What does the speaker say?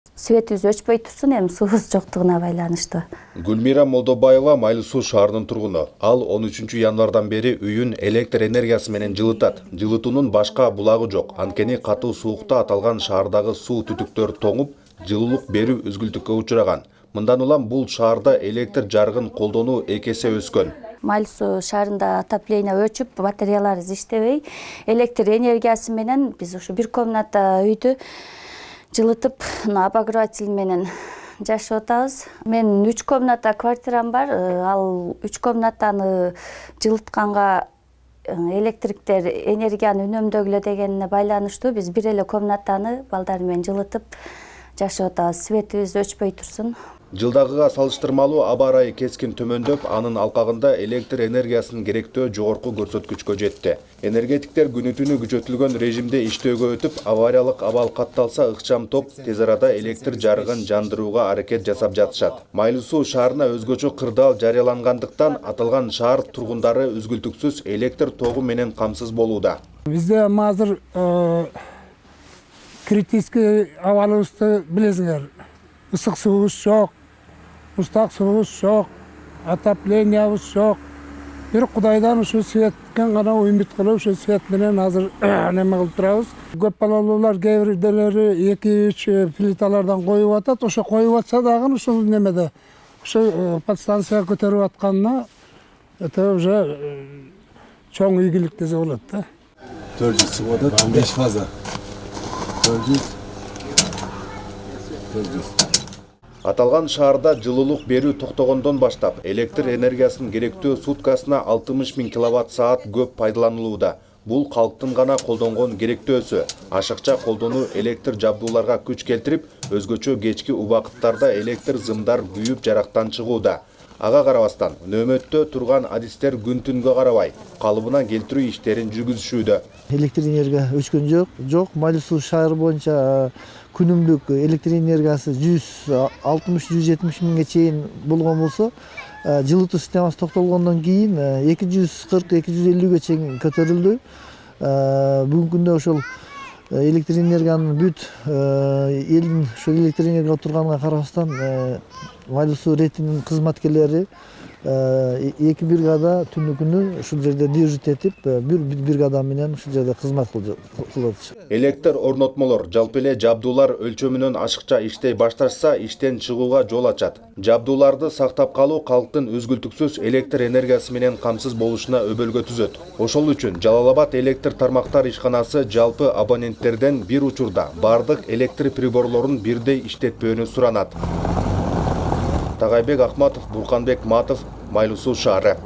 Светибиз өчпөй турсун, эми суубуз жоктугуна байланыштуу. Гүлмира Молдобаева Майлуу Суу шаарынын тургуну. Ал 13 январдан бери үйүн электр энергиясы менен жылытат. Жылытуунун башка булагы жок. Анткени катуу суукта аталган шаардагы суу түтүктөр тоңуп, жылуулук берүү үзгүлтүккө учураган. Мындан улам бул шаарда электр жарыгын колдонуу 2 эсе өскөн. Майлуу Суу шаарында отопление өчүп, батареяларыбыз иштебей, электр энергиясы менен биз ушу бир комната үйдү жылытып, обогреватель менен жашап атабыз. Мен 3 комната квартирам бар. Ал 3 комнатаны жылытканга электриктер энергияны үнөмдөгүлө дегенине байланыштуу биз бир эле комнатаны балдар менен жылытып жашап атабыз. Светибиз өчпөй турсун. Жылдагыга салыштырмалуу аба ырайы кескин төмөндөп, анын алкагында электр энергиясынын керектөө жогорку көрсөткүчкө жетти. Энергетиктер күнү түнү күчөтүлгөн режимде иштөөгө өтүп, авариялык абал катталса, ыкчам топ тез арада электр жарыгын жандырууга аракет жасап жатышат. Майлуу Суу шаарына өзгөчө кырдаал жарыялангандыктан аталган шаар тургундары үзгүлтүксүз электр тогу менен камсыз болууда. Бизде азыр критический абалыбызды билесиңер. Ысык суубуз жок, устак суубуз жок, отоплениябыз жок. Бир Кудайдан ушу светтен гана үмүт кылып, ушу свет менен азыр неме кылып турабыз. Көп балалуулар кээ бирдери 2-3 плиталардан коюп атат. Ошо коюп атса дагы ушул немеде, ушу подстанция көтөрүп атканына өтө уже чоң ийгилик десе болот да. 400 чыгып атат, 5 фаза. 400. Аталган шаарда жылуулук берүү токтогондон баштап электр энергиясынын керектөө суткасына 60 000 киловатт-саат көп пайдаланылууда. Бул калктын гана колдонгон керектөөсү. Ашыкча колдонуу электр жабдууларга күч келтирип, өзгөчө кечки убакыттарда электр зымдар күйүп жарактан чыгууда. Ага карабастан, нөөмөттө турган адистер күн түнгө карабай, калыбына келтирүү иштерин жүргүзүшүүдө. Электр энергия өчкөн жок. Майлуу Суу шаары боюнча күнүмдүк электр энергиясы 160-170 миңге чейин болгон болсо, жылытуу системасы токтолгондон кийин 240-250ге чейин көтөрүлдү. Бүгүнкү күндө ошол электр энергиянын бүт элдин ошо электр энергия турганына карабастан Майлуу Суу ретинин кызматкерлери 2 бригада түнү күнү ушул жерде дежурить этип, бир бригада менен ушул жерде кызмат кылып. Электр орнотмолор, жалпы эле жабдуулар өлчөмүнөн ашыкча иштей башташса, иштен чыгууга жол ачат. Жабдууларды сактап калуу калктын үзгүлтүксүз электр энергиясы менен камсыз болушуна өбөлгө түзөт. Ошол үчүн Жалал Абад электр тармактар ишканасы жалпы абоненттерден бир учурда бардык электр приборлорун бирдей иштетпөөнү суранат. Тагайбек Ахматов, Бурканбек Матов, Майлуу Суу шаары.